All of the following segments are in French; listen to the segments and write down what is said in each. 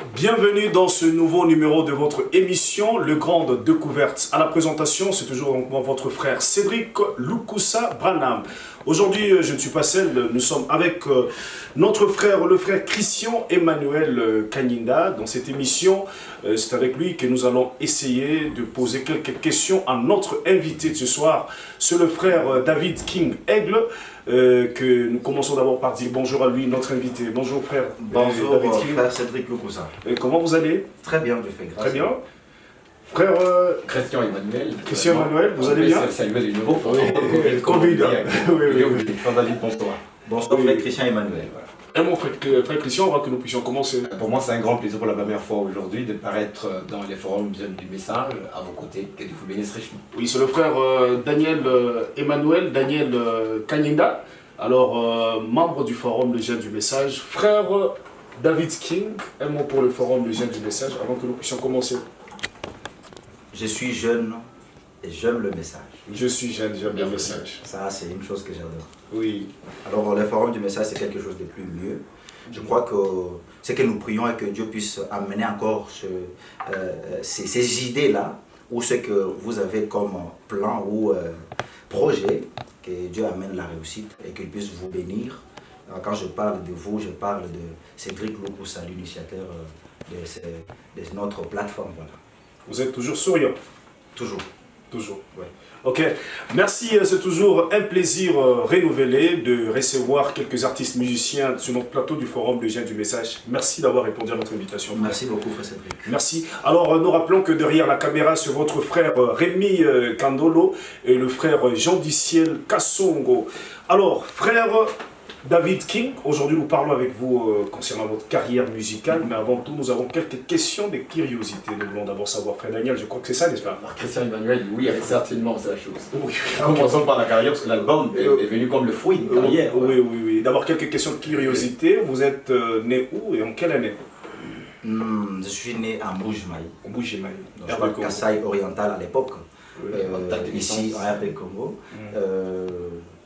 Bienvenue dans ce nouveau numéro de votre émission, Le Grande Découverte. À la présentation, c'est toujours donc moi, votre frère Cédric Lukusa Branham. Aujourd'hui, je ne suis pas seul, nous sommes avec notre frère, le frère Christian Emmanuel Kanyinda. Dans cette émission, c'est avec lui que nous allons essayer de poser quelques questions à notre invité de ce soir. C'est le frère David King Aigle. Que nous commençons d'abord par dire bonjour à lui, notre invité. Bonjour frère. Bonjour David King. Frère Cédric Lukusa. Comment vous allez? Très bien, je fais grâce. Très bien. Frère Christian Emmanuel. Christian Emmanuel, vous allez bien? Saluer du nouveau. Covid. Oui. Frère David, bonsoir. Bonsoir frère Christian Emmanuel. Et mon frère Christian, on va que nous puissions commencer. Pour moi, c'est un grand plaisir pour la première fois aujourd'hui de paraître dans les forums Jeunes du Message à vos côtés. Que Dieu vous bénisse richement. Oui, c'est le frère Daniel Emmanuel, Daniel Kanyinda. Alors, membre du forum Les Jeunes du Message. Frère David King, un mot pour le forum Les Jeunes du Message avant que nous puissions commencer. Je suis jeune et j'aime le message. Je suis jeune, j'aime le message. Ça, c'est une chose que j'adore. Oui. Alors, le forum du message, c'est quelque chose de plus mieux. Je crois que c'est que nous prions et que Dieu puisse amener encore ces idées-là, ou ce que vous avez comme plan ou projet, que Dieu amène la réussite et qu'il puisse vous bénir. Alors, quand je parle de vous, je parle de Cédric Lukusa, l'initiateur de notre plateforme. Voilà. Vous êtes toujours souriant? Toujours. Toujours. Ouais. Ok, merci, c'est toujours un plaisir renouvelé de recevoir quelques artistes musiciens sur notre plateau du Forum Les Jeunes du Message. Merci d'avoir répondu à notre invitation. Merci beaucoup, frère Cédric. Merci. Alors, nous rappelons que derrière la caméra, c'est votre frère Rémi Kandolo et le frère Jean Diciel Kassongo. Alors, frère David King, aujourd'hui nous parlons avec vous concernant votre carrière musicale, mais avant tout, nous avons quelques questions de curiosité. Nous voulons d'abord savoir, frère Daniel, je crois que c'est ça, n'est-ce pas? Christian Emmanuel, oui, certainement, c'est la chose. Oui. Commençons par la carrière, parce que l'album est venu comme le fruit d'une carrière. Oui. D'abord, quelques questions de curiosité. Vous êtes né où et en quelle année? Je suis né à Mbujimaï. Mbujimaï. Donc, Kasaï oriental à l'époque. Ici, en RP Congo.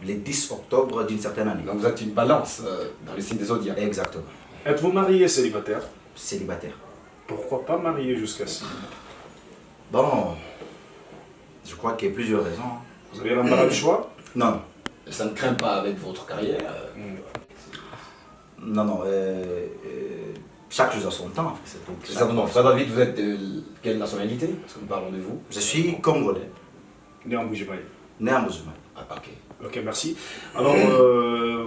Le 10 octobre d'une certaine année. Donc vous êtes une balance dans les signes des zodiaques. Exactement. Êtes-vous marié, célibataire? Célibataire. Pourquoi pas marié jusqu'à-ci? Bon, je crois qu'il y a plusieurs raisons. Vous avez l'embarras du choix? Non. Ça ne craint pas avec votre carrière? Non. Chaque chose a son temps. Exactement. Frère David, vous êtes de quelle nationalité? Parce que nous parlons de vous. Je suis congolais. Né en Mbujimaï. Né en Mbujimaï. Ah, ok. Ok, merci. Alors,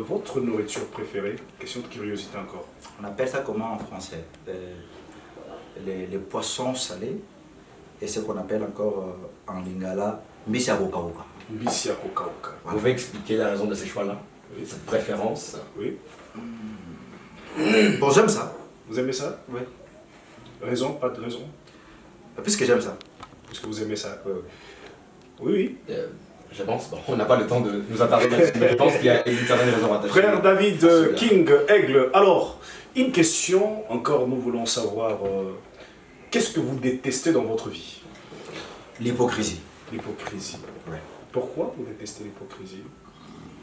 votre nourriture préférée? Question de curiosité encore. On appelle ça comment en français? Les poissons salés et ce qu'on appelle encore en lingala mbisi ya kokauka. Mbisi ya kokauka. Vous pouvez expliquer la raison de ces choix-là? Oui. Cette préférence? Oui. Bon, j'aime ça. Vous aimez ça? Oui. Raison? Pas de raison? Puisque j'aime ça. Puisque vous aimez ça? Oui. Je pense, bon, on n'a pas le temps de nous attarder là-dessus, mais je pense qu'il y a une certaine raison attachée. Frère David King Aigle, alors, une question, encore nous voulons savoir, qu'est-ce que vous détestez dans votre vie? L'hypocrisie. L'hypocrisie. Ouais. Pourquoi vous détestez l'hypocrisie?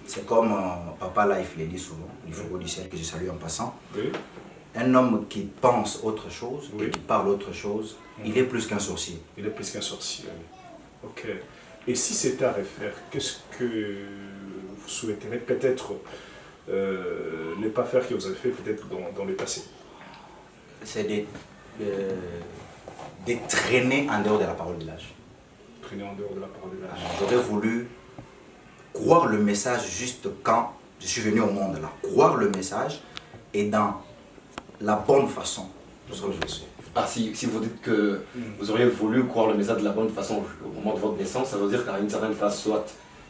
C'est comme Papa Life le dit souvent, il faut que je salue en passant. Oui. Un homme qui pense autre chose Oui. et qui parle autre chose, il est plus qu'un sorcier. Il est plus qu'un sorcier. Ok. Et si c'était à refaire, qu'est-ce que vous souhaiteriez peut-être ne pas faire que vous avez fait peut-être dans le passé? C'est de traîner en dehors de la parole de l'âge. Traîner en dehors de la parole de l'âge. J'aurais voulu croire le message juste quand je suis venu au monde là. Croire le message et dans la bonne façon. C'est ce que je veux dire. Ah, si vous dites que vous auriez voulu croire le message de la bonne façon au moment de votre naissance, ça veut dire qu'à une certaine phase, soit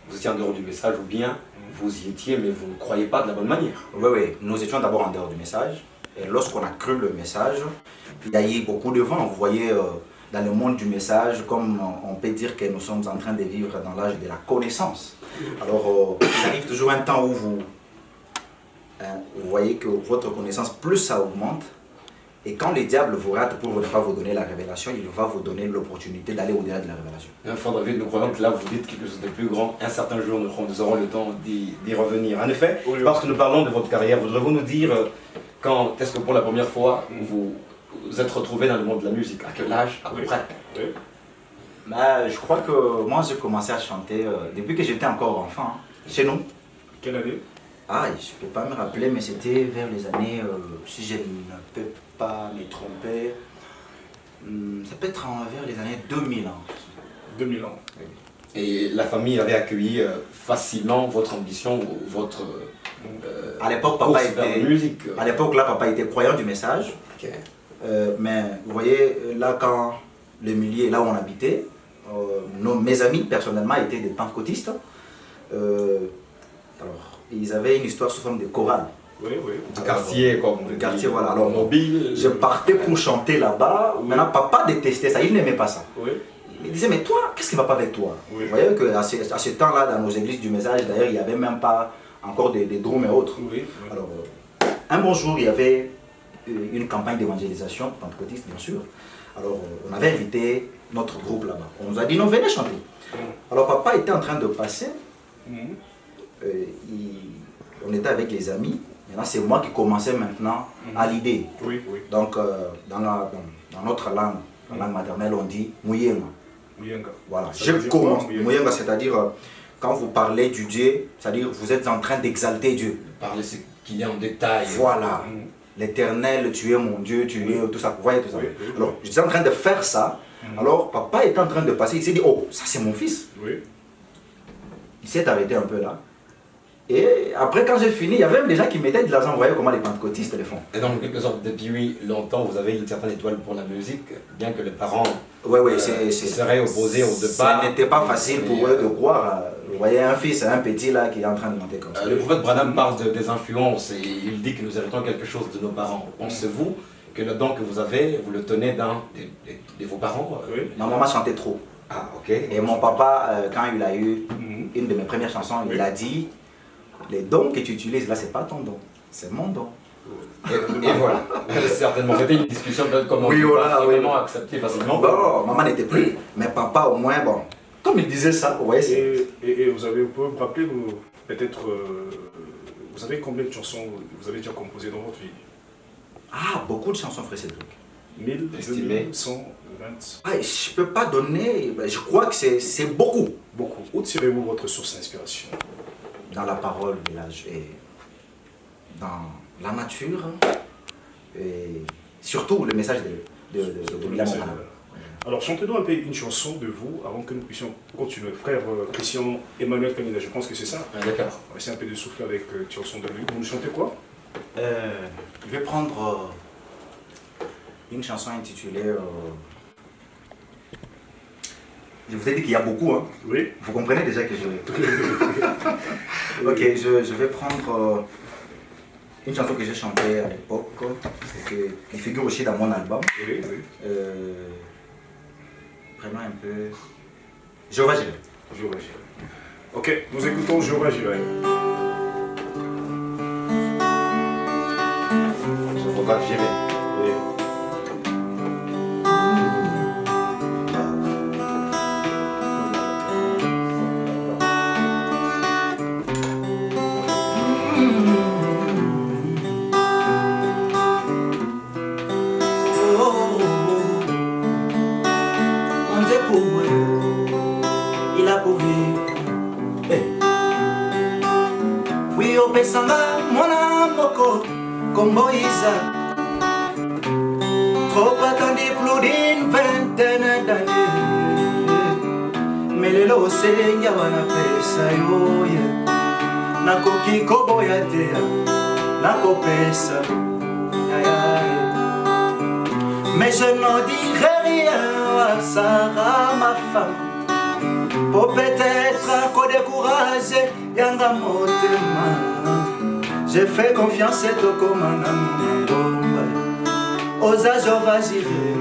vous étiez en dehors du message ou bien vous y étiez mais vous ne croyez pas de la bonne manière. Oui, nous étions d'abord en dehors du message. Et lorsqu'on a cru le message, il y a eu beaucoup de vent. Vous voyez, dans le monde du message, comme on peut dire que nous sommes en train de vivre dans l'âge de la connaissance. Alors, il arrive toujours un temps où vous voyez que votre connaissance, plus ça augmente. Et quand le diable vous rate pour ne pas vous donner la révélation, il va vous donner l'opportunité d'aller au-delà de la révélation. Frère David, nous croyons que là vous dites quelque chose de plus grand. Un certain jour, nous aurons le temps d'y revenir. En effet, parce que nous parlons de votre carrière, voudrez-vous nous dire quand est-ce que pour la première fois vous êtes retrouvé dans le monde de la musique? À quel âge à peu près? Oui. Bah, je crois que moi j'ai commencé à chanter depuis que j'étais encore enfant, chez nous. Quelle année? Ah, je ne peux pas me rappeler, mais c'était vers les années, si je ne peux pas me tromper, ça peut être vers les années 2000 ans. 2000 ans. Et la famille avait accueilli facilement votre ambition, votre À l'époque, course papa vers la était, musique. à l'époque, là, papa était croyant du message. Ok. Mais vous voyez, là, quand le milieu, là où on habitait, mes amis, personnellement, étaient des pentecôtistes. Alors, ils avaient une histoire sous forme de chorale. Oui, oui. Du quartier, comme on Du dit, quartier, voilà. Alors, mobile. je partais pour chanter là-bas. Maintenant, papa détestait ça, il n'aimait pas ça. Oui. Il disait, mais toi, qu'est-ce qui ne va pas avec toi? Oui. Vous voyez qu'à ce temps-là, dans nos églises du message, d'ailleurs, il n'y avait même pas encore des drums et autres. Oui. Oui. Alors, un bon jour, il y avait une campagne d'évangélisation, pentecôtiste bien sûr. Alors, on avait invité notre groupe là-bas. On nous a dit, non, venez chanter. Alors, papa était en train de passer. Mhm. On était avec les amis. Maintenant, c'est moi qui commençais maintenant à l'idée. Oui, oui. Donc, dans notre langue, la langue maternelle, on dit Mouyenga. Mouyenga. Voilà. Ça Je veut dire quoi, commence. Mouyenga? Mouyenga, c'est-à-dire, quand vous parlez du Dieu, c'est-à-dire vous êtes en train d'exalter Dieu. Parler ce qu'il y a en détail. Voilà. Mhm. L'éternel, tu es mon Dieu, tu es tout ça. Vous voyez tout ça. Oui, oui, oui. Alors, j'étais en train de faire ça. Alors, papa était en train de passer. Il s'est dit, oh, ça c'est mon fils. Oui. Il s'est arrêté un peu là. Et après, quand j'ai fini, il y avait même des gens qui mettaient de l'argent. Vous voyez comment les pentecôtistes le font. Et donc, en quelque sorte, depuis longtemps, vous avez une certaine étoile pour la musique, bien que les parents Oui, seraient opposés au départ. Ce n'était pas facile pour eux de croire. Vous voyez un fils, un petit là qui est en train de monter comme ça. Le prophète Branham parle des influences et il dit que nous héritons quelque chose de nos parents. Pensez-vous que le don que vous avez, vous le tenez dans de vos parents? Oui. Ma maman chantait trop. Ah, ok. Et mon papa, quand il a eu Mhm. une de mes premières chansons, Oui. il a dit, les dons que tu utilises là, c'est pas ton don, c'est mon don. Et voilà. Certainement, c'était une discussion peut-être comme on Oui, peut voilà, pas oui. vraiment accepter facilement. Bon, maman n'était plus, mais papa au moins, bon, comme il disait ça, vous voyez, Et vous pouvez me rappeler, peut-être, vous avez combien de chansons vous avez déjà composées dans votre vie? ah, beaucoup de chansons, frère Cédric. 1000, Estimé. 2000, 120. Ah, je peux pas donner, ben, je crois que c'est beaucoup. Beaucoup. Où tirez-vous votre source d'inspiration? Dans la parole, village, et dans la nature, et surtout le message de William Branham. Alors, chantez-nous un peu une chanson de vous avant que nous puissions continuer. Frère Christian Emmanuel Canida, je pense que c'est ça. Ah, d'accord. On va essayer un peu de souffler avec une chanson de lui. Vous nous chantez quoi? Je vais prendre une chanson intitulée. Je vous ai dit qu'il y a beaucoup, hein. Oui. Vous comprenez déjà que je. Ok, je vais prendre une chanson que j'ai chantée à l'époque, qui figure aussi dans mon album. Oui, oui. Vraiment un peu. Jéhovah Jireh. Jéhovah Jireh. Ok, nous écoutons Jéhovah Jireh. Jéhovah Jireh. Oui. Mon Dieu pour moi, il a pourvu. Oui, au Pesanga, mon amoko, comme Moïse. Trop attendu plus d'une vingtaine d'années. Mais le lot c'est Yawana Pesa yo. Nakoki koboya te, nakopesa. Mais je n'en dirai rien à Sarah, ma femme. Pour peut-être qu'on décourage Yanga Motema. J'ai fait confiance à toi comme un amour. Aux âges, on va gérer.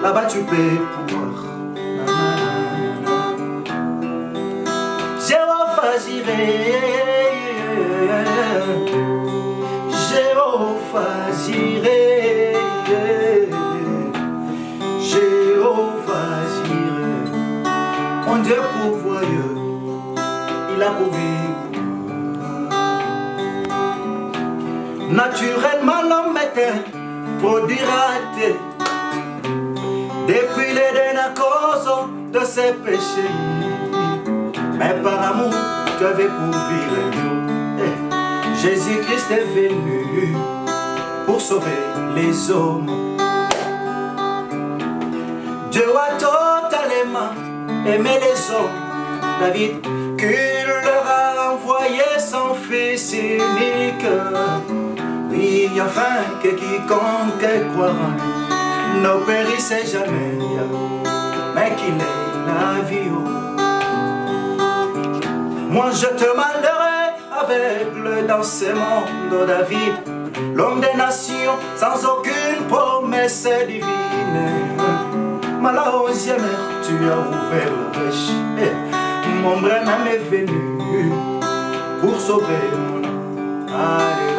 Là-bas, tu peux pouvoir. Jéhovah Jireh. Jéhovah Jireh. Jéhovah Jireh, mon Dieu pourvoyeur, il a pourvu. Naturellement l'homme était produire raté. Depuis l'Éden à cause de ses péchés. Mais par amour, tu avais pour vivre. Jésus-Christ est venu pour sauver les hommes. Dieu a totalement aimé les hommes. David, qu'il leur a envoyé son fils unique. Oui, afin que quiconque croit en lui ne périsse jamais, mais qu'il ait la vie. Moi je te malheurerai aveugle dans ce monde, David, l'homme des nations sans aucune promesse divine. Mais la 11e heure, tu as ouvert la brèche. Mon Branham est venu pour sauver mon âme. Alléluia.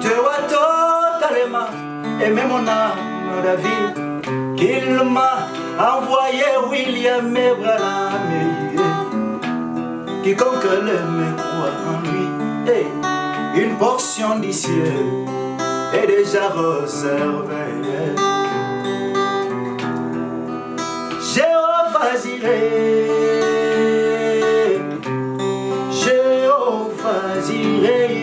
Dieu a totalement aimé mon âme, David, qu'il m'a envoyé William et Branham. Quiconque l'aime croit en lui, une portion du ciel est déjà réservée. Jéhovah Jireh, Jéhovah Jireh,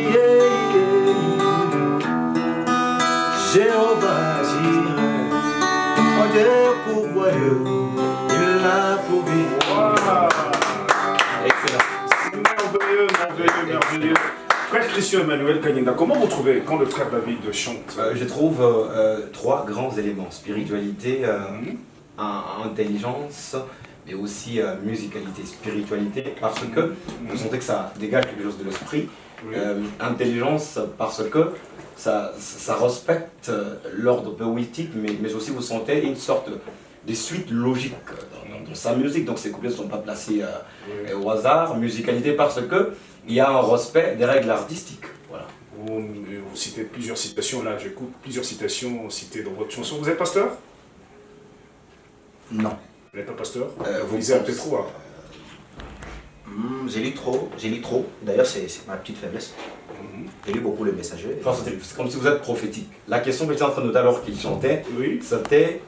Jéhovah Jireh, mon Dieu pourvoyeur, il a pourvu. Merveilleux, merveilleux, merveilleux. Frère Christian Emmanuel Kanyinda, comment vous trouvez quand le frère David chante? Je trouve trois grands éléments: spiritualité, intelligence, mais aussi musicalité. Spiritualité parce que vous sentez que ça dégage quelque chose de l'esprit. Oui. Intelligence parce que ça respecte l'ordre poétique, mais aussi vous sentez une sorte de suite logique dans sa musique, donc ces couplets ne sont pas placés au hasard. Musicalité parce que il y a un respect des règles artistiques. Voilà. Vous citez plusieurs citations, là j'écoute plusieurs citations citées dans votre chanson. Vous êtes pasteur? Non. Vous n'êtes pas pasteur? Vous lisez peut-être trop. J'ai lu trop. D'ailleurs, c'est ma petite faiblesse. J'ai lu beaucoup le messager. C'est comme si vous êtes prophétique. La question que j'étais en train de noter alors qu'il chantait, Oui. c'était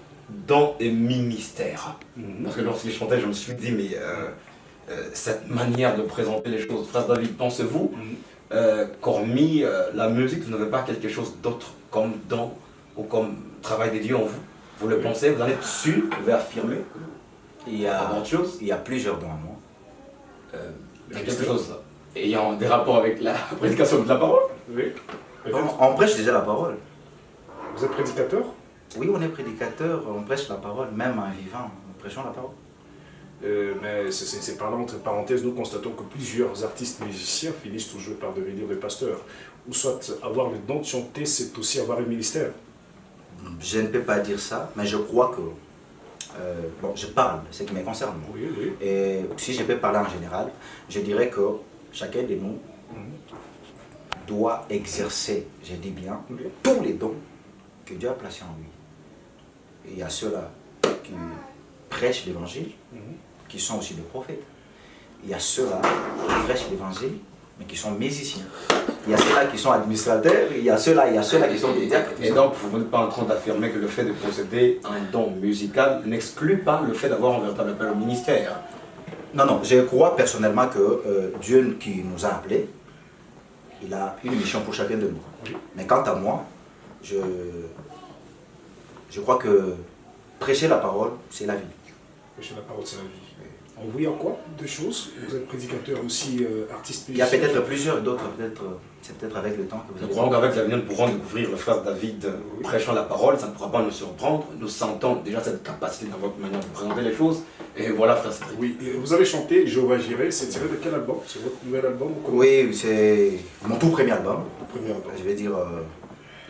dans les ministères. Parce que lorsqu'il chantait, je me suis dit, mais cette manière de présenter les choses, frère David, pensez-vous qu'hormis la musique, vous n'avez pas quelque chose d'autre comme don ou comme travail de Dieu en vous? Vous le pensez, vous en êtes sûr, vous pouvez affirmer Il y a, avant autre chose? il y a plusieurs dons à moi. Quelque chose ayant des rapports avec la prédication de la parole? Oui. On prêche déjà la parole. Vous êtes prédicateur? Oui, on est prédicateur, on prêche la parole, même en vivant, nous prêchons la parole. Mais c'est parlant entre parenthèses, nous constatons que plusieurs artistes musiciens finissent toujours par devenir des pasteurs. Ou soit avoir le don de chanter, c'est aussi avoir un ministère. Je ne peux pas dire ça, mais je crois que... bon, je parle, c'est ce qui me concerne. Oui, oui. Et si je peux parler en général, je dirais que chacun de nous doit exercer, je dis bien, tous les dons que Dieu a placés en lui. Et il y a ceux-là qui prêchent l'évangile, qui sont aussi des prophètes. Il y a ceux-là qui prêchent l'évangile, mais qui sont musiciens. Il y a ceux-là qui sont administrateurs, il y a ceux-là qui sont des diacres. Et donc, vous n'êtes pas en train d'affirmer que le fait de posséder un don musical n'exclut pas le fait d'avoir un véritable appel au ministère. Non, non, je crois personnellement que Dieu qui nous a appelés, il a une mission pour chacun de nous. Oui. Mais quant à moi, je crois que prêcher la parole, c'est la vie. Prêcher la parole, c'est la vie. On vous y a quoi? Deux choses. Vous êtes prédicateur aussi, artiste Il y a musicien. peut-être plusieurs, d'autres, c'est peut-être avec le temps que vous Nous allez... croyons qu'avec l'avenir, nous pourrons découvrir le frère David prêchant la parole. Ça ne pourra pas nous surprendre. Nous sentons déjà cette capacité dans votre manière de présenter les choses. Et voilà, frère Cédric. Oui, et vous avez chanté Jéhovah Jireh, c'est tiré de quel album? C'est votre nouvel album ou comment? Oui, c'est mon tout premier album. Le premier album. Je vais dire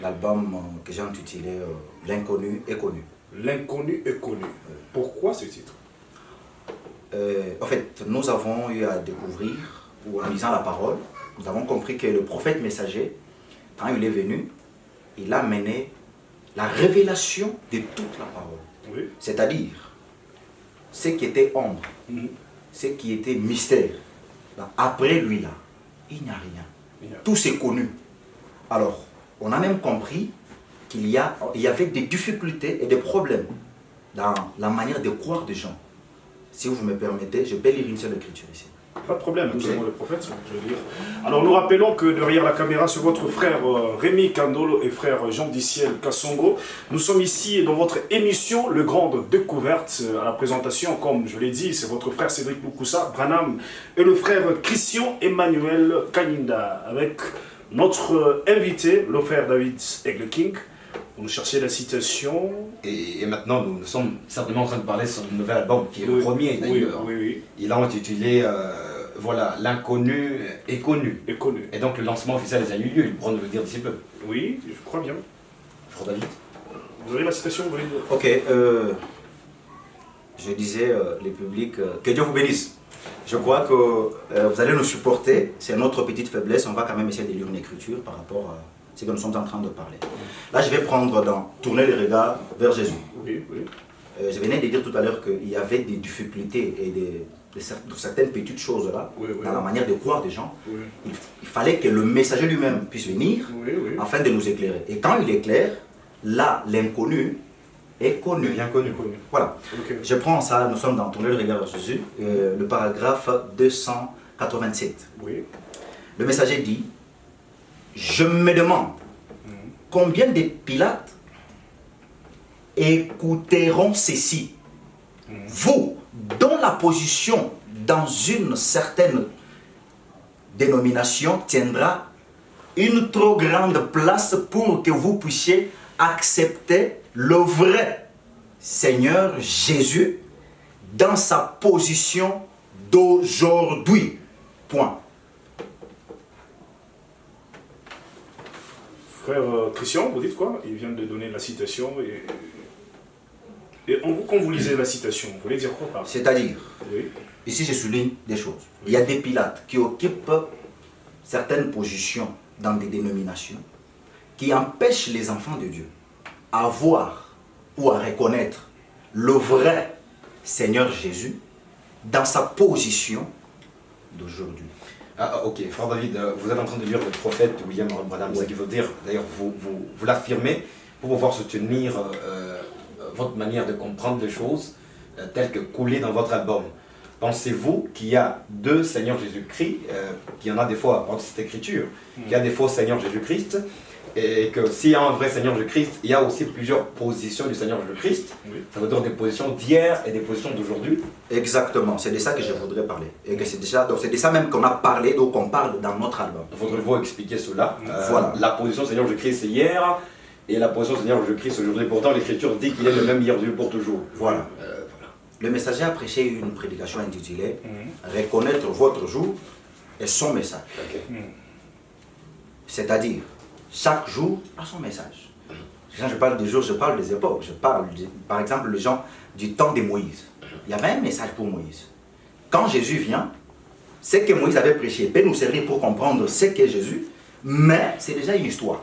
l'album que j'ai intitulé L'inconnu est connu. L'inconnu est connu. Pourquoi ce titre? En fait, nous avons eu à découvrir, ou en lisant la parole, nous avons compris que le prophète messager, quand il est venu, il a mené la révélation de toute la parole. Oui. C'est-à-dire, ce qui était ombre, ce qui était mystère, là, après lui, là, il n'y a rien. Tout c'est connu. Alors, On a même compris qu'il y avait des difficultés et des problèmes dans la manière de croire des gens. Si vous me permettez, je peux lire une seule écriture ici. Pas de problème, nous avons le prophète, je veux dire. Alors nous rappelons que derrière la caméra, c'est votre frère Rémi Kandolo et frère Jean-Diciel Kassongo. Nous sommes ici dans votre émission, Le Grande Découverte. À la présentation, comme je l'ai dit, c'est votre frère Cédric Lukusa Branham et le frère Christian Emmanuel Kanyinda, avec notre invité, le frère David Egleking. Vous cherchez la citation. Et maintenant, nous sommes certainement en train de parler sur un nouvel album, qui est le premier d'ailleurs. Oui. Il a intitulé voilà, L'inconnu est connu. Est connu. Et donc le lancement officiel a eu lieu, il pourra nous le dire d'ici peu. Oui, je crois bien. Frère David. Vous avez la citation, vous voulez dire? Ok, je disais, les publics, que Dieu vous bénisse. Je crois que vous allez nous supporter, c'est notre petite faiblesse, on va quand même essayer de lire une écriture par rapport à ce que nous sommes en train de parler. Là, je vais tourner les regards vers Jésus. Oui. Je venais de dire tout à l'heure qu'il y avait des difficultés et de certaines petites choses là, dans la manière de croire des gens. Oui. Il fallait que le messager lui-même puisse venir afin de nous éclairer. Et quand il éclaire, là, l'inconnu est connu. Bien connu. Voilà. Okay. Je prends ça, nous sommes dans Tourner le regard vers Jésus, le paragraphe 287. Oui. Le messager dit, je me demande combien de Pilates écouteront ceci. Vous, dont la position dans une certaine dénomination tiendra une trop grande place pour que vous puissiez accepter le vrai Seigneur Jésus dans sa position d'aujourd'hui. Point. Frère Christian, vous dites quoi? Il vient de donner la citation et quand vous lisez la citation, vous voulez dire quoi par? C'est-à-dire, Oui. ici je souligne des choses. Il y a des Pilates qui occupent certaines positions dans des dénominations qui empêchent les enfants de Dieu à voir ou à reconnaître le vrai Seigneur Jésus dans sa position d'aujourd'hui. Ah, ok, frère David, vous êtes en train de lire le prophète William Branham, ce qui veut dire, d'ailleurs, vous l'affirmez pour pouvoir soutenir votre manière de comprendre les choses telles que coulées dans votre album. Pensez-vous qu'il y a deux Seigneurs Jésus-Christ, qu'il y en a des fois dans cette écriture, qu'il y a des faux Seigneurs Jésus-Christ, et que s'il y a un vrai Seigneur Jésus-Christ, il y a aussi plusieurs positions du Seigneur Jésus-Christ. Oui. Ça veut dire des positions d'hier et des positions d'aujourd'hui. Exactement, c'est de ça que je voudrais parler. Et que c'est de ça même qu'on a parlé, donc on parle dans notre album. Faudrait-vous expliquer cela. Voilà. La position du Seigneur Jésus-Christ c'est hier, et la position du Seigneur Jésus-Christ aujourd'hui. Pourtant, l'Écriture dit qu'il est le même hier, aujourd'hui, pour toujours. Voilà. Le messager a prêché une prédication intitulée Reconnaître votre jour et son message. Okay. C'est-à-dire, chaque jour a son message. Quand je parle des jours, je parle des époques. Je parle, par exemple, les gens du temps de Moïse. Il y avait un message pour Moïse. Quand Jésus vient, ce que Moïse avait prêché peut nous servir pour comprendre ce qu'est Jésus, mais c'est déjà une histoire.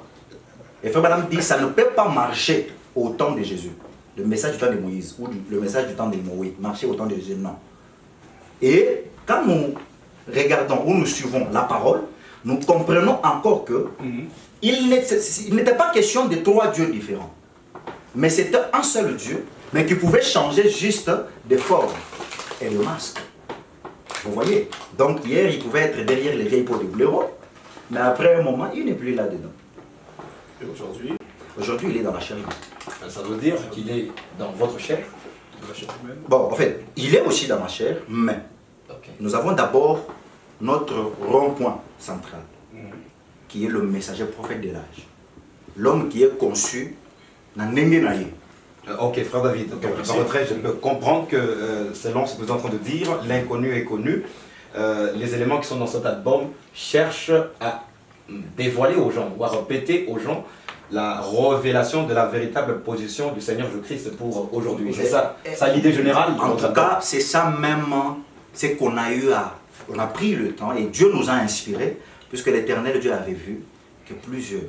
Et Frère Madame dit, ça ne peut pas marcher au temps de Jésus. Le message du temps de Moïse ou le message du temps de Moïse, marcher au temps de Jésus, non. Et quand nous regardons ou nous suivons la parole, nous comprenons encore que il n'était pas question de trois dieux différents. Mais c'était un seul Dieu, mais qui pouvait changer juste de forme et de masque. Vous voyez? Donc hier, il pouvait être derrière les vieilles peaux de blaireau, mais après un moment, il n'est plus là-dedans. Et aujourd'hui? Aujourd'hui, il est dans la chair. Ça veut dire qu'il est dans votre chair? Bon, en fait, il est aussi dans ma chair, mais nous avons d'abord notre rond-point central, qui est le messager prophète de l'âge. L'homme qui est conçu dans Nengenaye. Ok, frère David, donc, par retrait, je peux comprendre que selon ce que vous êtes en train de dire, l'inconnu est connu. Les éléments qui sont dans cet album cherchent à dévoiler aux gens, ou à répéter aux gens la révélation de la véritable position du Seigneur Jésus-Christ pour aujourd'hui. C'est ça l'idée générale. En tout cas, c'est ça même, c'est qu'on a eu on a pris le temps et Dieu nous a inspirés, puisque l'Éternel Dieu avait vu que plusieurs,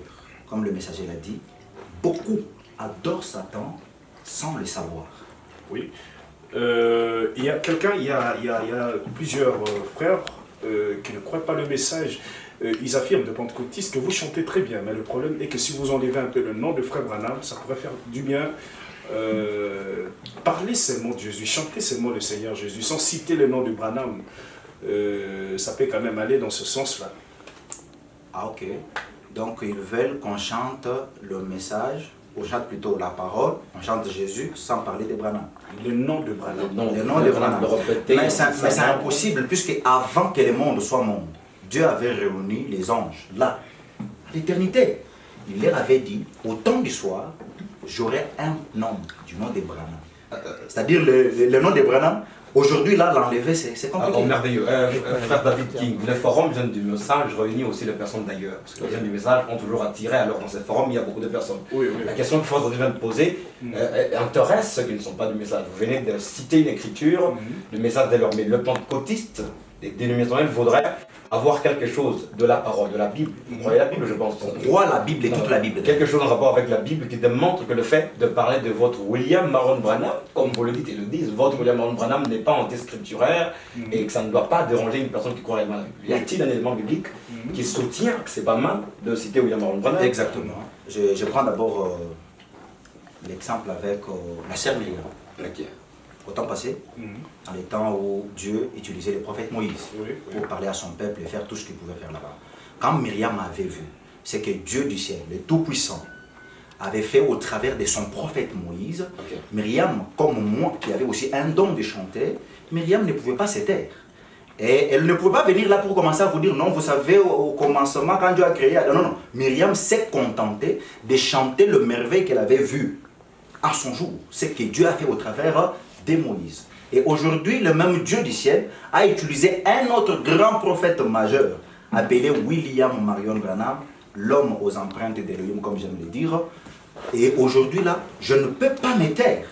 comme le messager l'a dit, beaucoup adorent Satan sans le savoir. Oui. Il y a plusieurs frères qui ne croient pas le message. ils affirment de pentecôtistes que vous chantez très bien, mais le problème est que si vous enlevez un peu le nom de Frère Branham, ça pourrait faire du bien. Parler seulement de Jésus, chanter seulement le Seigneur Jésus, sans citer le nom de Branham, ça peut quand même aller dans ce sens-là. Ah ok. Donc ils veulent qu'on chante le message, on chante plutôt la parole, on chante Jésus sans parler de Branham. Le nom de Branham. Le nom de Branham. Mais c'est impossible, puisque avant que le monde soit monde, Dieu avait réuni les anges là, à l'éternité. Il leur avait dit, au temps du soir, j'aurai un nom du nom de Branham. C'est-à-dire le nom de Branham, aujourd'hui là, l'enlever, c'est compliqué. Oh, merveilleux. Frère David King, les forums viennent du message réunit aussi les personnes d'ailleurs. Parce que les gens du message ont toujours attiré, alors dans ces forums, il y a beaucoup de personnes. Oui, oui. La question que Frère David vient de poser intéresse ceux qui ne sont pas du message. Vous venez de citer une écriture, le message de leur. Mais le pentecôtiste, les dénominationnels voudraient avoir quelque chose de la parole, de la Bible. Vous croyez la Bible, je pense. On croit la Bible et toute la Bible. Quelque chose en rapport avec la Bible qui démontre que le fait de parler de votre William Marron Branham, comme vous le dites et le disent, votre William Marron Branham n'est pas antiscripturaire et que ça ne doit pas déranger une personne qui croit réellement à la Bible. Y a-t-il un élément biblique qui soutient que c'est pas mal de citer William Marron Branham? Exactement. Je prends d'abord l'exemple avec la sœur Myriam. Ok. Au temps passé, dans les temps où Dieu utilisait le prophète Moïse pour parler à son peuple et faire tout ce qu'il pouvait faire là-bas. Quand Myriam avait vu, c'est que Dieu du ciel, le Tout-Puissant, avait fait au travers de son prophète Moïse, Myriam, comme moi, qui avait aussi un don de chanter, Myriam ne pouvait pas se taire. Et elle ne pouvait pas venir là pour commencer à vous dire, non, vous savez, au commencement, quand Dieu a créé... Non, non, Myriam s'est contentée de chanter le merveille qu'elle avait vu à son jour. C'est que Dieu a fait au travers de Moïse. Et aujourd'hui, le même Dieu du ciel a utilisé un autre grand prophète majeur, appelé William Marion Branham, l'homme aux empreintes d'Elohim, comme j'aime le dire. Et aujourd'hui, là, je ne peux pas me taire.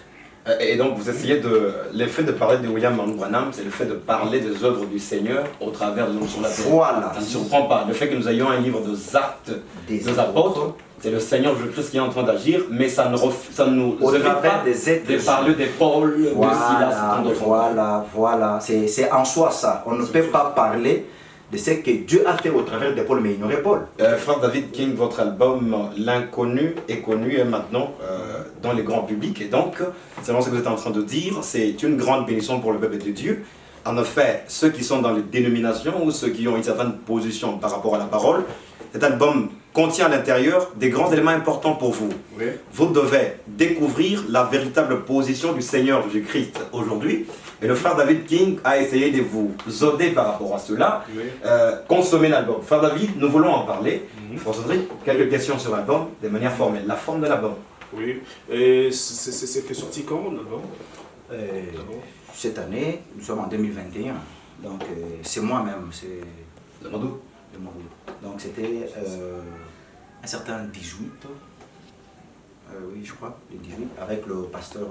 Et donc, vous essayez de... L'effet de parler de William Marion Branham, c'est le fait de parler des œuvres du Seigneur au travers de l'homme sur la terre. Voilà. Ça ne surprend pas. Le fait que nous ayons un livre des actes des apôtres, c'est le Seigneur Jésus-Christ qui est en train d'agir, mais ça ne nous évite pas de parler des Paul, de Silas et d'autres. Voilà. C'est en soi ça. On ne peut pas parler de ce que Dieu a fait au travers de Paul, mais ignorer Paul. Frère David King, votre album L'Inconnu est connu et maintenant dans les grands publics. Et donc, c'est vraiment ce que vous êtes en train de dire, c'est une grande bénédiction pour le peuple de Dieu. En effet, ceux qui sont dans les dénominations ou ceux qui ont une certaine position par rapport à la parole, cet album contient à l'intérieur des grands éléments importants pour vous. Oui. Vous devez découvrir la véritable position du Seigneur Jésus-Christ aujourd'hui. Et le frère David King a essayé de vous aider par rapport à cela. Oui. Consommer l'album. Frère David, nous voulons en parler. Frère Cédric, quelques questions sur l'album de manière formelle. La forme de l'album. Oui. Et c'était sorti quand l'album? Cette année, nous sommes en 2021. Donc c'est moi-même. C'est le mois d'août. Donc c'était un certain 18, oui je crois, le 18, avec le pasteur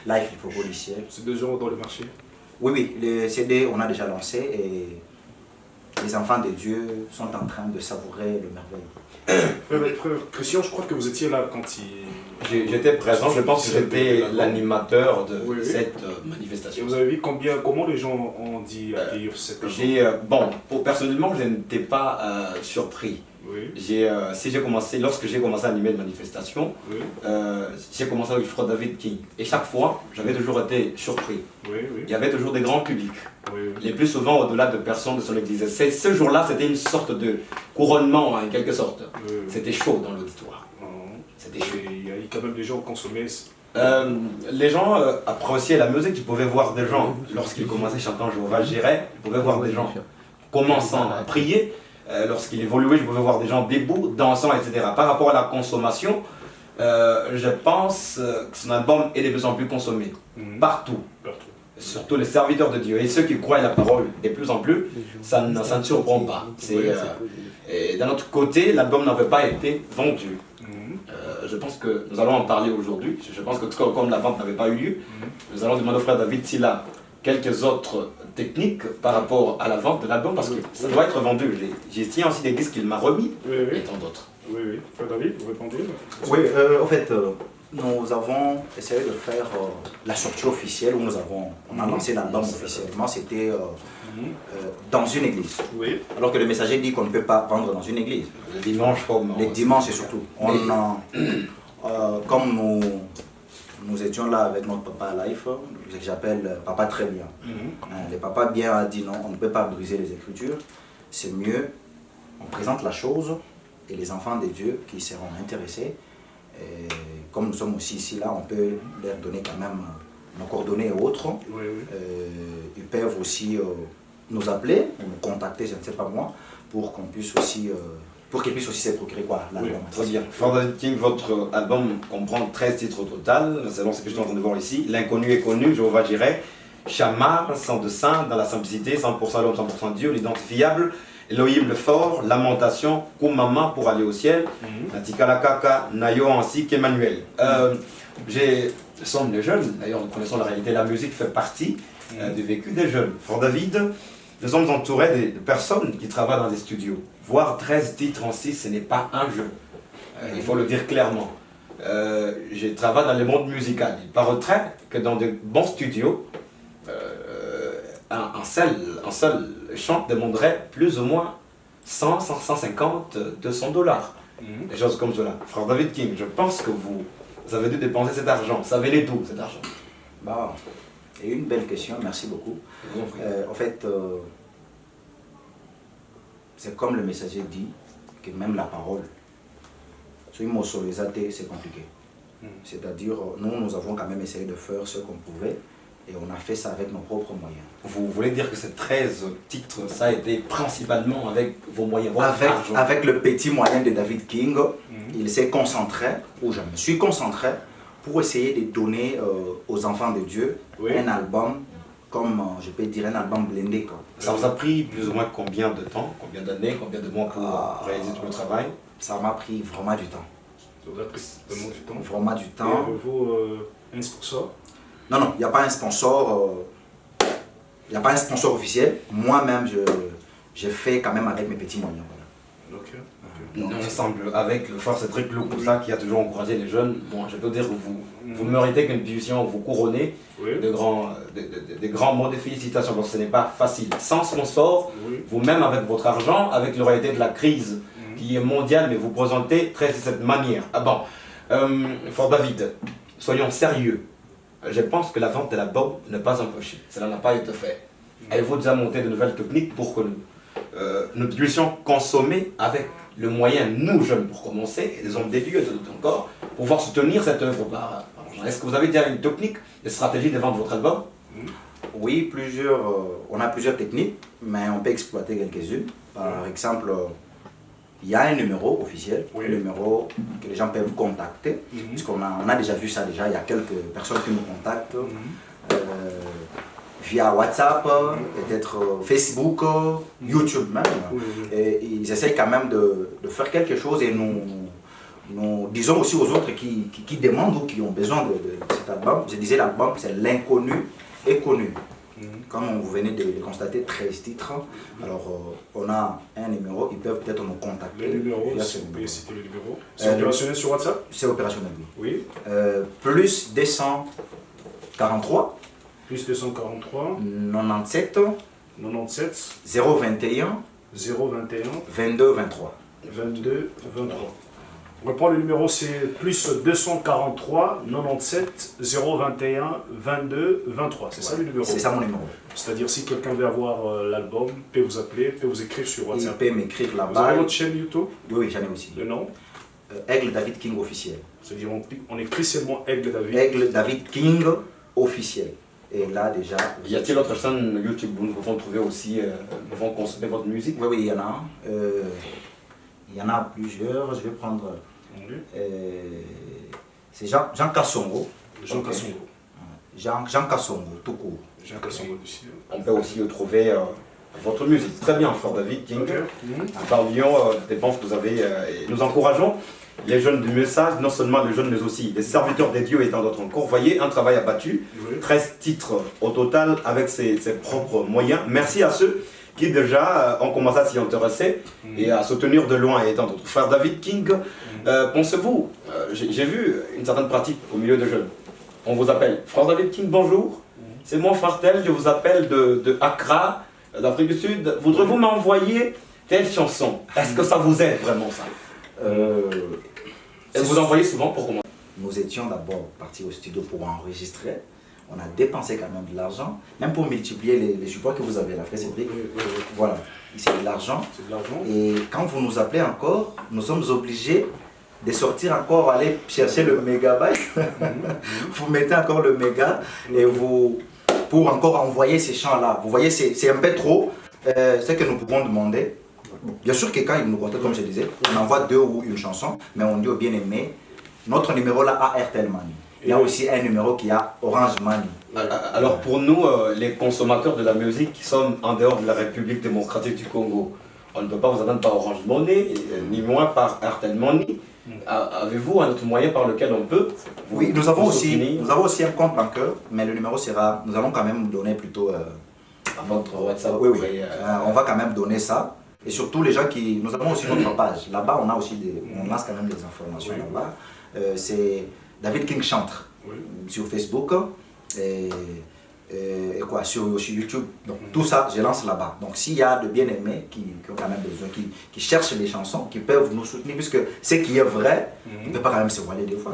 Life il faut policier. C'est déjà dans le marché? Oui, le CD on a déjà lancé et les enfants de Dieu sont en train de savourer le merveille. Frère Christian, je crois que vous étiez là quand il... J'étais présent, je pense que j'étais l'animateur de cette manifestation. Et vous avez vu comment les gens ont dit accueillir cette personnellement, je n'étais pas surpris. Oui. Lorsque j'ai commencé à animer une manifestation, j'ai commencé avec Frère David King. Et chaque fois, j'avais toujours été surpris. Il y avait toujours des grands publics. Les plus souvent au-delà de personnes de son église. Ce jour-là, c'était une sorte de couronnement, en quelque sorte. C'était chaud dans l'auditoire. Il y a quand même des gens qui consommaient. Les gens appréciaient la musique. Tu pouvais voir des gens, lorsqu'ils commençaient chantant Jéhovah Jireh, tu pouvais voir des gens commençant à prier. Lorsqu'il évoluait, je pouvais voir des gens debout, dansant, etc. Par rapport à la consommation, je pense que son album est de plus en plus consommé. Partout. Surtout les serviteurs de Dieu. Et ceux qui croient à la parole de plus en plus, ça ne surprend pas. Et d'un autre côté, l'album n'avait pas été vendu. Je pense que nous allons en parler aujourd'hui. Je pense que comme la vente n'avait pas eu lieu, nous allons demander au frère David s'il a quelques autres techniques par rapport à la vente de l'album, parce que ça doit être vendu. J'ai tiens aussi des disques qu'il m'a remis, et tant d'autres. Oui. Frère David, vous répondez? Oui, en fait, nous avons essayé de faire la sortie officielle où on a lancé l'album officiellement, c'était dans une église. Oui. Alors que le messager dit qu'on ne peut pas vendre dans une église. Le dimanche comme... Les dimanches et surtout. Comme nous étions là avec notre papa Life, que j'appelle papa très bien. Le papa bien a dit non, on ne peut pas briser les Écritures. C'est mieux, on présente la chose et les enfants de Dieu qui seront intéressés. Et comme nous sommes aussi ici là, on peut leur donner quand même nos coordonnées et autres. Oui, oui. Ils peuvent aussi nous appeler, ou nous contacter, je ne sais pas moi, pour qu'on puisse aussi, pour qu'ils puissent aussi se procurer quoi, l'album. Oui, Très bien. For David King, votre album comprend 13 titres au total, selon ce que je suis en train de voir ici. L'inconnu est connu, Jéhovah Jireh, Shammar, sang de saint, dans la simplicité, 100% l'homme, 100% Dieu, l'identifiable, Elohim le fort, Lamentation, Koumama pour aller au ciel, Natikalakaka, Nayo ainsi qu'Emmanuel. Nous sommes des jeunes, d'ailleurs nous connaissons la réalité, la musique fait partie du vécu des jeunes. For David, nous sommes entourés de personnes qui travaillent dans des studios. Voir 13 titres en 6, ce n'est pas un jeu. Il faut le dire clairement. Je travaille dans le monde musical. Il paraîtrait que dans de bons studios, un seul chant demanderait plus ou moins 100, 150, 200 dollars. Des choses comme cela. Frère David King, je pense que vous avez dû dépenser cet argent. Ça venait d'où cet argent? Bah, et une belle question, merci beaucoup. En fait, c'est comme le messager dit, que même la parole, c'est compliqué. C'est-à-dire, nous avons quand même essayé de faire ce qu'on pouvait et on a fait ça avec nos propres moyens. Vous voulez dire que ces 13 titres, ça a été principalement avec vos moyens, votre argent? Avec le petit moyen de David King, il s'est concentré, ou je me suis concentré, pour essayer de donner aux enfants de Dieu un album, comme je peux dire un album blindé. Quoi. Ça vous a pris plus ou moins combien de temps, combien d'années, combien de mois pour réaliser tout le travail? Ça m'a pris vraiment du temps. Ça vous a pris vraiment du temps? Vraiment du temps. Et vous, un sponsor? Non, il n'y a pas un sponsor. Il n'y a pas un sponsor officiel. Moi-même, je fais quand même avec mes petits moyens. Voilà. Ok. Ensemble, avec le frère Cédric Loukoussa qui a toujours encouragé les jeunes, bon, je peux dire que vous méritez que nous puissions vous couronner de grands mots de félicitations, parce que ce n'est pas facile. Sans sponsor, vous-même avec votre argent, avec la réalité de la crise qui est mondiale, mais vous présentez très de cette manière. For David, soyons sérieux. Je pense que la vente de l'album n'est pas empochée. Cela n'a pas été fait. Avez-vous déjà monté de nouvelles techniques pour que nous puissions consommer avec le moyen, nous jeunes pour commencer, et les hommes des lieux et tout encore, pour pouvoir soutenir cette œuvre par argent? Est-ce que vous avez déjà une technique, une stratégie de vendre votre album? Oui, on a plusieurs techniques, mais on peut exploiter quelques-unes. Par exemple, il y a un numéro officiel, un numéro que les gens peuvent contacter, puisqu'on a déjà vu ça déjà, il y a quelques personnes qui nous contactent via WhatsApp, peut-être Facebook, YouTube même. Et ils essayent quand même de faire quelque chose et nous disons aussi aux autres qui demandent ou qui ont besoin de cet album. Je disais l'album, c'est l'inconnu est connu. Comme vous venez de le constater, 13 titres. Alors, on a un numéro, ils peuvent peut-être nous contacter. Le numéro, si vous pouvez citer le numéro. C'est opérationnel sur WhatsApp? C'est opérationnel, oui. Oui. Plus 243. Plus 243. 97. 97. 021. 021. 22 23. 22 23. On reprend le numéro, c'est plus 243 97 021 22 23. C'est ça le numéro? C'est ça mon numéro. C'est-à-dire si quelqu'un veut avoir l'album, peut vous appeler, peut vous écrire sur WhatsApp. Il peut m'écrire Vous là-bas. avez votre chaîne YouTube? Oui, j'en ai aussi. Le nom? Aigle David King officiel. C'est-à-dire on écrit seulement Aigle David. Aigle David King officiel. Et là déjà... Y a-t-il autre chaîne YouTube où nous pouvons trouver aussi, nous pouvons consommer votre musique? Oui, il y en a. Il y en a plusieurs. Je vais prendre... c'est Jean Kassongo. Jean Kassongo. Jean Kassongo, tout court. Jean Kassongo aussi. On peut aussi trouver votre musique. Très bien, frère David King. Nous parlions des dépenses que vous avez et nous encourageons les jeunes du message, non seulement les jeunes, mais aussi les serviteurs des dieux et tant d'autres encore. Vous voyez, un travail abattu, 13 titres au total avec ses propres moyens. Merci à ceux qui déjà ont commencé à s'y intéresser et à soutenir de loin et tant d'autres. Frère David King, Pensez-vous, j'ai vu une certaine pratique au milieu de jeunes. On vous appelle Frère David King, bonjour. C'est moi Fartel, je vous appelle de Accra, d'Afrique du Sud. Voudrez-vous m'envoyer telle chanson? Est-ce que ça vous aide vraiment ça? Et vous envoyez souvent pour comment? Nous étions d'abord partis au studio pour enregistrer. On a dépensé quand même de l'argent, même pour multiplier les supports que vous avez là, frère Cédric. Voilà, c'est de l'argent. Et quand vous nous appelez encore, nous sommes obligés de sortir encore, aller chercher le mégabyte. Vous mettez encore le méga et vous, pour encore envoyer ces chants-là. Vous voyez, c'est un peu trop. Ce que nous pouvons demander, bien sûr que quand ils nous contactent, comme je disais, on envoie 2 ou une chanson, mais on dit au bien-aimé, notre numéro là a Airtel Money. Il y a aussi un numéro qui a Orange Money. Alors pour nous, les consommateurs de la musique qui sommes en dehors de la République démocratique du Congo, on ne peut pas vous attendre par Orange Money, ni moins par Airtel Money. Avez-vous un autre moyen par lequel on peut vous, oui, nous avons aussi un compte bancaire, mais le numéro sera, nous allons quand même donner plutôt à votre WhatsApp. Oui, on va quand même donner ça. Et surtout les gens qui, nous avons aussi notre page. Là-bas, on a aussi on lance quand même des informations là-bas. C'est David King Chantre sur Facebook et quoi, sur YouTube. Donc tout ça, je lance là-bas. Donc s'il y a de bien-aimés qui ont quand même besoin, qui cherchent les chansons, qui peuvent nous soutenir, puisque ce qui est vrai, on ne peut pas quand même se voiler des fois.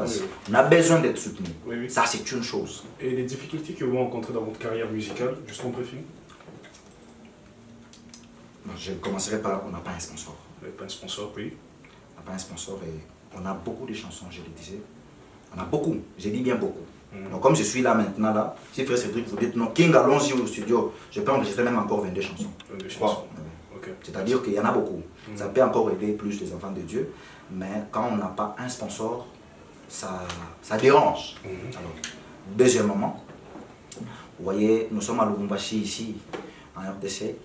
On a besoin d'être soutenu. Ça, c'est une chose. Et les difficultés que vous rencontrez dans votre carrière musicale, juste en briefing? Je commencerai par, on n'a pas un sponsor. Vous n'avez pas un sponsor, oui. On n'a pas un sponsor et on a beaucoup de chansons, je le disais. On a beaucoup, j'ai dit bien beaucoup. Donc comme je suis là maintenant, là, si frère Cédric vous dites non, King, allons-y au studio, je peux enregistrer même encore 22 chansons. 22 chansons. Okay. C'est-à-dire qu'il y en a beaucoup. Ça peut encore aider plus les enfants de Dieu, mais quand on n'a pas un sponsor, ça dérange. Alors, deuxièmement, vous voyez, nous sommes à Lubumbashi ici, en RDC.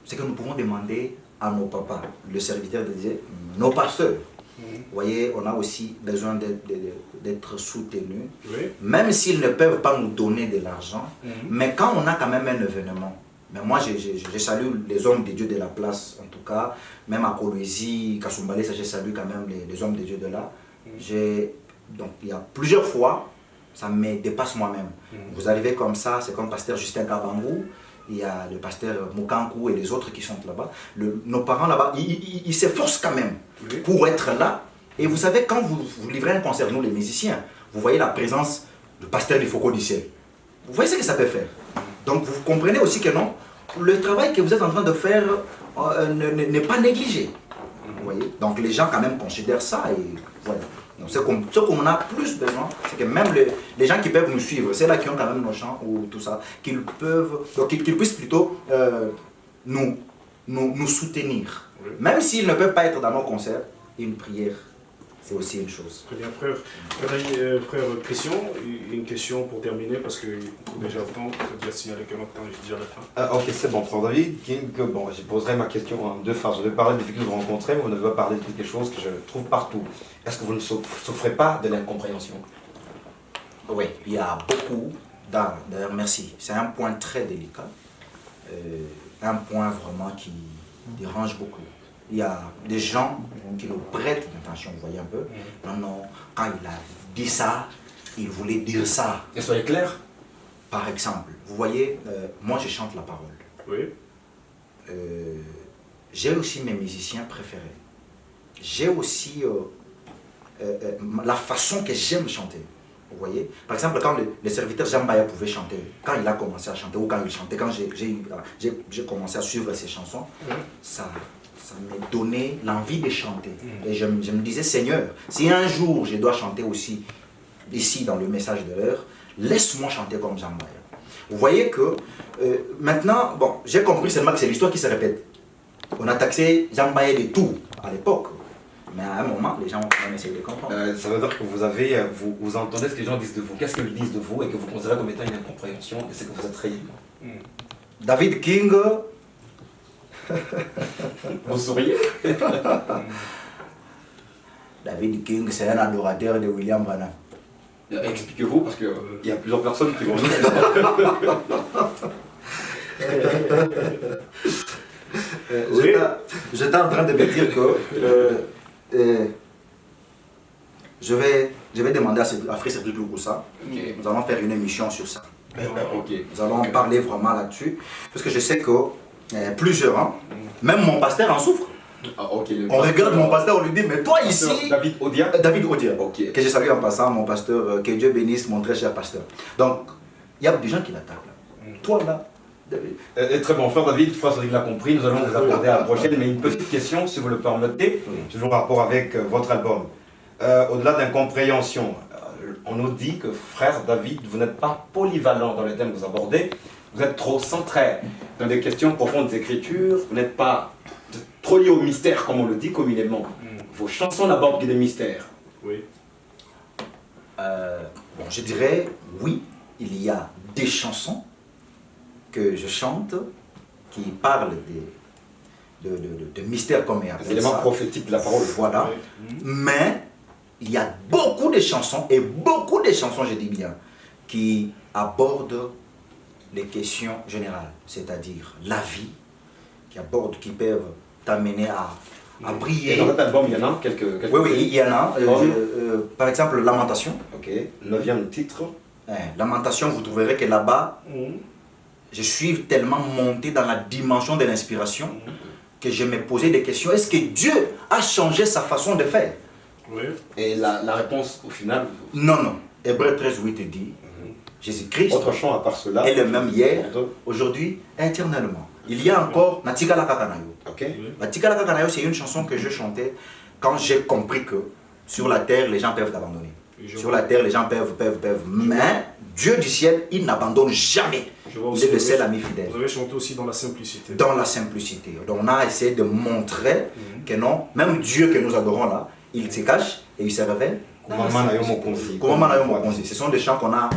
C'est que nous pouvons demander à nos papas, le serviteur de Dieu, nos pasteurs. Vous voyez, on a aussi besoin d'être soutenus, même s'ils ne peuvent pas nous donner de l'argent, mais quand on a quand même un événement, mais moi je salue les hommes de Dieu de la place, en tout cas, même à Kolwezi, Kasumbalé, je salue quand même les hommes de Dieu de là. Donc il y a plusieurs fois, ça me dépasse moi-même. Vous arrivez comme ça, c'est comme pasteur Justin Kabangou, il y a le pasteur Mukankou et les autres qui sont là-bas. Nos parents là-bas, ils s'efforcent quand même pour être là. Et vous savez, quand vous livrez un concert, nous les musiciens, vous voyez la présence du pasteur du Foucault du ciel. Vous voyez ce que ça peut faire. Donc vous comprenez aussi que non, le travail que vous êtes en train de faire n'est pas négligé. Vous voyez. Donc les gens quand même considèrent ça et voilà. Donc ce qu'on a plus besoin, c'est que même les gens qui peuvent nous suivre, c'est là qui ont quand même nos chants ou tout ça, qu'ils puissent plutôt nous soutenir. Même s'ils ne peuvent pas être dans nos concerts, une prière, c'est aussi une chose. Très bien, frère. Frère Christian, une question pour terminer, parce que déjà le temps, je dois signaler que maintenant j'ai déjà la fin. Ok, c'est bon, frère David King, bon, je poserai ma question en 2 phases. Je vais parler des difficultés que vous rencontrez, mais on va parler de quelque chose que je trouve partout. Est-ce que vous ne souffrez pas de l'incompréhension? Oui, il y a beaucoup. D'ailleurs, merci. C'est un point très délicat. Un point vraiment qui dérange beaucoup. Il y a des gens qui nous prêtent l'attention, vous voyez un peu. Non, quand il a dit ça, il voulait dire ça. Et soyez clair. Par exemple, vous voyez, moi je chante la parole. Oui. J'ai aussi mes musiciens préférés. J'ai aussi la façon que j'aime chanter. Vous voyez? Par exemple, quand le serviteur Jean Baya pouvait chanter, quand il a commencé à chanter, ou quand il chantait, quand j'ai commencé à suivre ses chansons, ça m'a donné l'envie de chanter. Et je me disais, Seigneur, si un jour je dois chanter aussi, ici dans le message de l'heure, laisse-moi chanter comme Jean Baya. Vous voyez que maintenant, bon, j'ai compris seulement que c'est l'histoire qui se répète. On a taxé Jean Baya de tout à l'époque. Mais à un moment, les gens ont quand même essayé de comprendre. Ça veut dire que vous entendez ce que les gens disent de vous. Qu'est-ce qu'ils disent de vous et que vous considérez comme étant une incompréhension et c'est que vous êtes réellement. David King. Vous souriez. David King, c'est un adorateur de William Branham. Expliquez-vous parce qu'il y a plusieurs personnes qui vont dire. J'étais en train de me dire que je vais demander à Frère Cédric Lukusa. Ok. Nous allons faire une émission sur ça. Ok. Nous allons parler vraiment là-dessus. Parce que je sais que plusieurs, hein, même mon pasteur en souffre. Ah, ok. On regarde mon pasteur, on lui dit, mais toi ici... David Odia. David Odia. Ok. Que je salue en passant, mon pasteur, que Dieu bénisse mon très cher pasteur. Donc, il y a des gens qui l'attaquent là. Toi là, David. Très bon, frère David, frère Cédric l'a compris, nous allons vous aborder à la prochaine, mais une petite question, si vous le permettez, toujours en rapport avec votre album. Au-delà d'incompréhension, on nous dit que frère David, vous n'êtes pas polyvalent dans les thèmes que vous abordez, vous êtes trop centré dans des questions profondes des Écritures, vous n'êtes pas trop lié au mystère, comme on le dit communément. Vos chansons n'abordent que des mystères. Oui. Bon, je dirais, oui, il y a des chansons que je chante qui parlent de mystères comme Les éléments prophétiques de la parole. Voilà. Oui. Mais il y a beaucoup de chansons, et beaucoup de chansons, je dis bien, qui abordent les questions générales, c'est-à-dire la vie, qui peuvent t'amener à prier. Et dans cet album, il y en a quelques Oui, oui, il y en a. Par exemple, Lamentation. Ok, 9e titre. Lamentation, vous trouverez que là-bas, je suis tellement monté dans la dimension de l'inspiration que je me posais des questions. Est-ce que Dieu a changé sa façon de faire? Oui. Et la réponse, au final, Non, non. Hébreux 13:8 dit, Jésus-Christ autre chant à part cela. est le même hier, aujourd'hui, éternellement. Il y a encore Natikala Kakanayo. Ok. Natikala Kakanayo, c'est une chanson que je chantais quand j'ai compris que sur la terre, les gens peuvent t'abandonner. Sur la terre, les gens peuvent. Mais Dieu du ciel, il n'abandonne jamais. Il est le seul ami fidèle. Vous avez chanté aussi dans la simplicité. Dans la simplicité. Donc on a essayé de montrer que non, même Dieu que nous adorons là, il se cache et il se révèle. Ce sont des chants qu'on a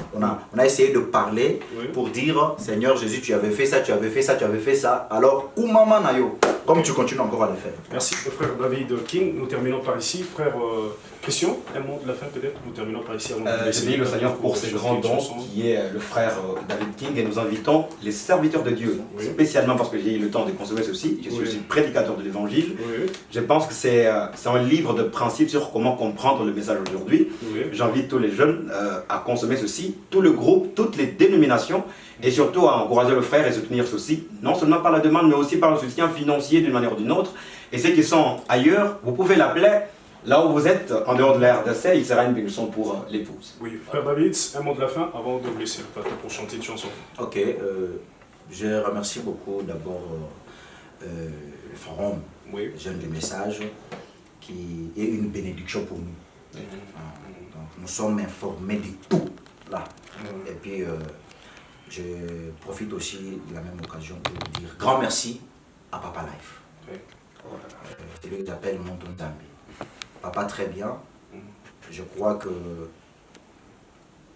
essayé de parler pour dire, Seigneur Jésus, tu avais fait ça, tu avais fait ça, tu avais fait ça. Alors, Kumama Nayo, comme tu continues encore à le faire. Merci, frère David King. Nous terminons par ici. Frère, question, un mot de la fin peut-être. Nous terminons par ici. Je bénis le Seigneur pour ses grands dons, qui est le frère David King, et nous invitons les serviteurs de Dieu, spécialement parce que j'ai eu le temps de consommer ceci. Je suis aussi prédicateur de l'évangile. Je pense que c'est un livre de principes sur comment comprendre le message aujourd'hui. J'invite tous les jeunes à consommer ceci, tout le groupe, toutes les dénominations, et surtout à encourager le frère et soutenir ceci, non seulement par la demande, mais aussi par le soutien financier d'une manière ou d'une autre. Et ceux qui sont ailleurs, vous pouvez l'appeler. Là où vous êtes, en dehors de la RDC, il sera une bénédiction pour l'épouse. Oui, frère David, un mot de la fin avant de vous laisser le plateau pour chanter une chanson. Ok, je remercie beaucoup d'abord le forum Jeunes du Message, qui est une bénédiction pour nous. Donc, nous sommes informés de tout là. Et puis, je profite aussi de la même occasion pour vous dire grand merci à Papa Life. C'est lui que j'appelle Monton Zambi. Papa, très bien. Je crois que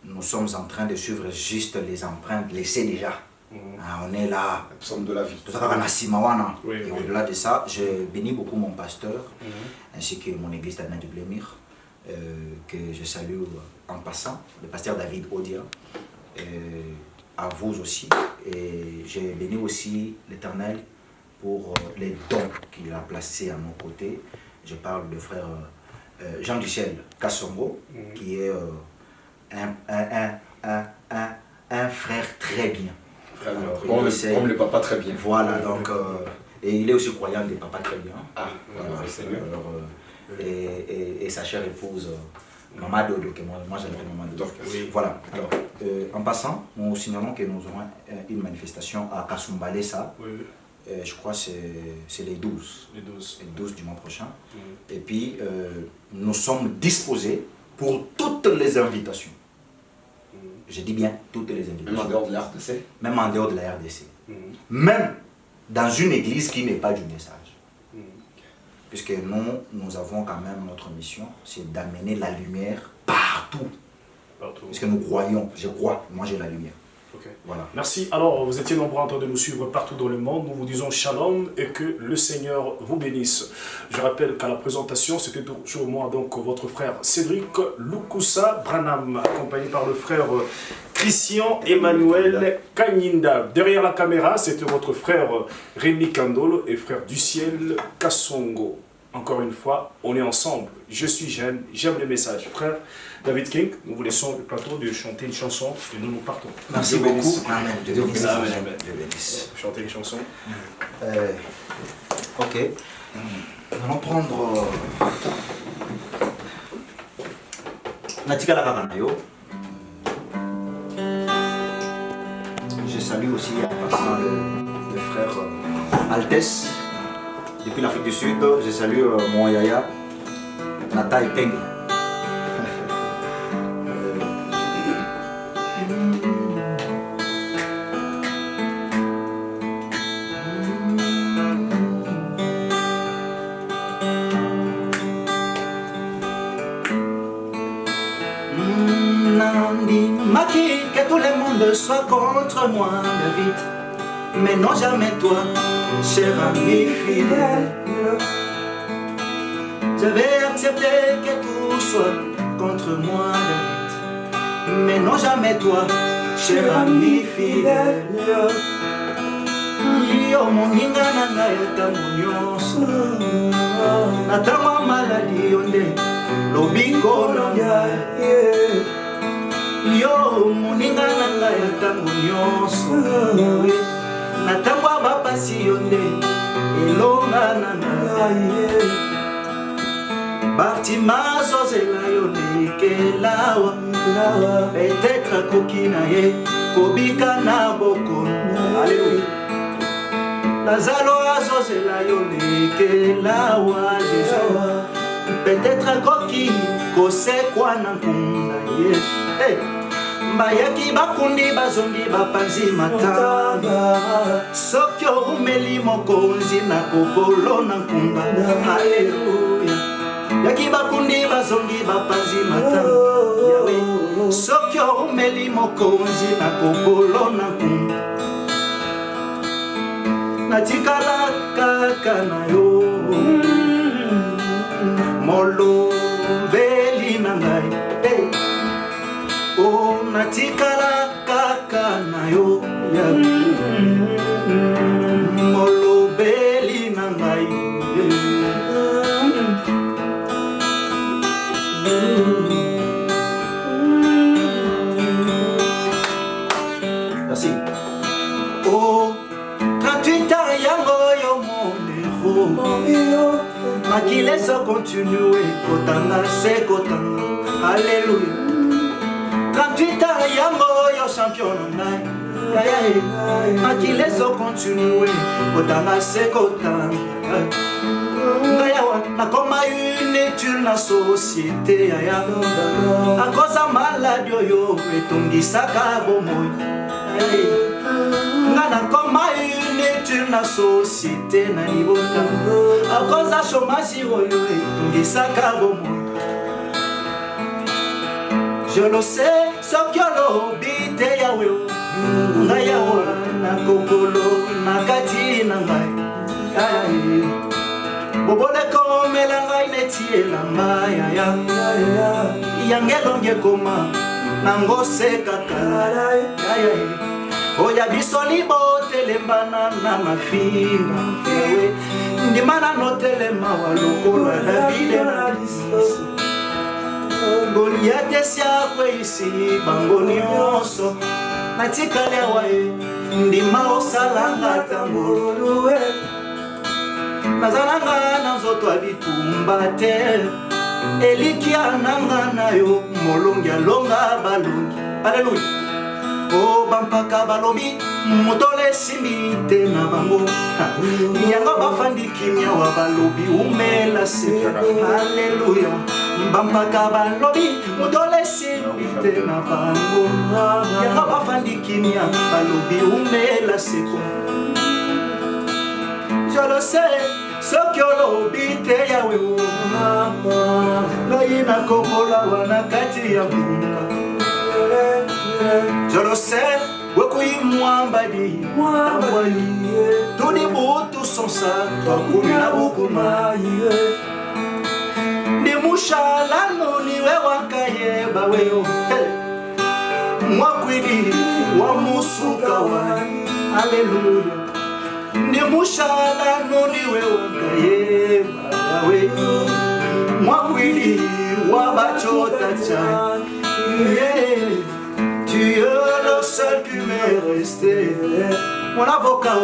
nous sommes en train de suivre juste les empreintes laissées déjà. On est là. Nous sommes de la vie. Et au-delà de ça, je bénis beaucoup mon pasteur, ainsi que mon église d'Anna du Blémir, que je salue en passant, le pasteur David Odia, à vous aussi. Et j'ai béni aussi l'Éternel pour les dons qu'il a placés à nos côtés. Je parle de frère Jean du Ciel Kassongo, qui est un frère très bien. Comme le papa très bien. Voilà, donc, et il est aussi croyant des papas très bien. Voilà, et sa chère épouse, Maman Dodo, que moi j'appelle Maman Dodo. Voilà, alors, en passant, nous signalons que nous aurons une manifestation à Kasumbalesa. Je crois que c'est les 12. Les 12 du mois prochain. Et puis, nous sommes disposés pour toutes les invitations. Je dis bien toutes les invitations. Même en dehors de la RDC. Même en dehors de la RDC. Même dans une église qui n'est pas du message. Puisque nous avons quand même notre mission, c'est d'amener la lumière partout. Puisque nous croyons, je crois, moi j'ai la lumière. Voilà. Merci. Alors, vous étiez nombreux en train de nous suivre partout dans le monde. Nous vous disons shalom et que le Seigneur vous bénisse. Je rappelle qu'à la présentation, c'était toujours moi, donc votre frère Cédric Lukusa Branham, accompagné par le frère Christian Emmanuel Kanyinda. Derrière la caméra, c'était votre frère Rémi Kandolo et frère du ciel Kassongo. encore une fois, on est ensemble. Je suis jeune, j'aime les messages. Frère David King, nous vous laissons le plateau de chanter une chanson et nous partons. Merci beaucoup. Amen. Dieu bénisse. Amen. Dieu bénisse. Chanter une chanson. Ok. Nous allons prendre Natikala Kakanayo. Je salue aussi en passant le frère Altesse depuis l'Afrique du Sud. Je salue mon yaya Nata Epeng. Que tout le monde soit contre moi, David, mais non jamais toi, cher ami fidèle. J'avais accepté que tout soit contre moi, David, mais non jamais toi, cher ami fidèle. Yo moninga nanga etango nyonso, natango maladi yonde, lobiko nanga. Yo moninga nanga ya tango nyonso na tango bapasi yonde elonga nanga Bartima zozela yonde kelawa peut-être kokina ye kobika na boko Alléluia Lazalo azozela yonde kelawa Jésus peut-être koki kosekwa na nkunda Yesu Bayaki bakundi bazongi bapanzi matanga Soki umeli mokonzi na kopolo na nkumba Haleluya Yaki bakundi bazongi bapanzi matanga Yahweh Soki umeli mokonzi na kopolo na nkumba Natikala kaka na yo Molo beli na ngai Oh, natikala kaka na yo Molobeli na ngai Merci. Oh, 38 ans yango yo monero Makile so continue kotanga se kotanga Alléluia 38 ans yango yo champion ngai Akile so continue kotanga se kotanga Ngai awa nakoma une étude na société ya A cause ya maladi oyo etongisaka bomoi Nga nakoma une étude na société na libota A cause ya chômage oyo etongisaka bomoi Je le sais, ce que l'on bite Yahweh Ngai awa na kokolo na kati na ngai Bobole komela ngai neti elamba Yangelonge koma nango sekaka Oya biso libotelembana na mafinga Ndimana notelema walokola Davide na liso Goliath siakwe isi bango nyonso Natikale awae ndima osalanga tambuluwe Nazalanga na nzoto abitumba te Elikia nanga na yo molongi alonga balongi Alléluia Oh bampaka balobi motole simbi te na bango Yanga bafandi kimia wa balobi umela se Alléluia Bampaka balobi motole simbi te na bango Yanga bafandi kimia balobi umela se Je le sais ce que l'obi te Yahweh Ngai na kokola wana kati ya mbinga Je le sais, wekui mwambadi Tuni butu sonsa, twakuni na bukuma Ni mushala noni we wakaye baweyo Mwakwidi wa musuka wani Alléluia Ni mushala noni we wakaye baweyo Yahweh. Mwawili Wabachota, yeah. Tu es le seul qui m'est resté. Mon avocat,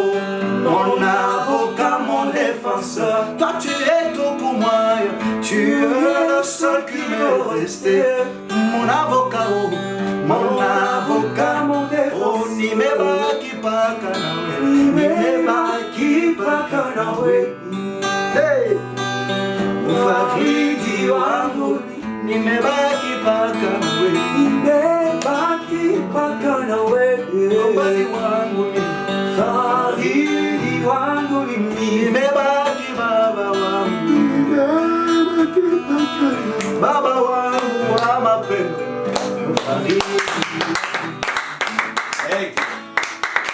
mon défenseur. Toi tu es tout pour moi. Tu es le seul qui m'est resté. Mon avocat, mon défenseur. Oh, ni me baki pakanawe, ni me baki pakanawe. Hey, Mufariji wangu, ni me baki pakanawe, ni me baki pakanawe. Mkombozi wangu, Fariji wangu, ni me baki baba wangu, baba wangu.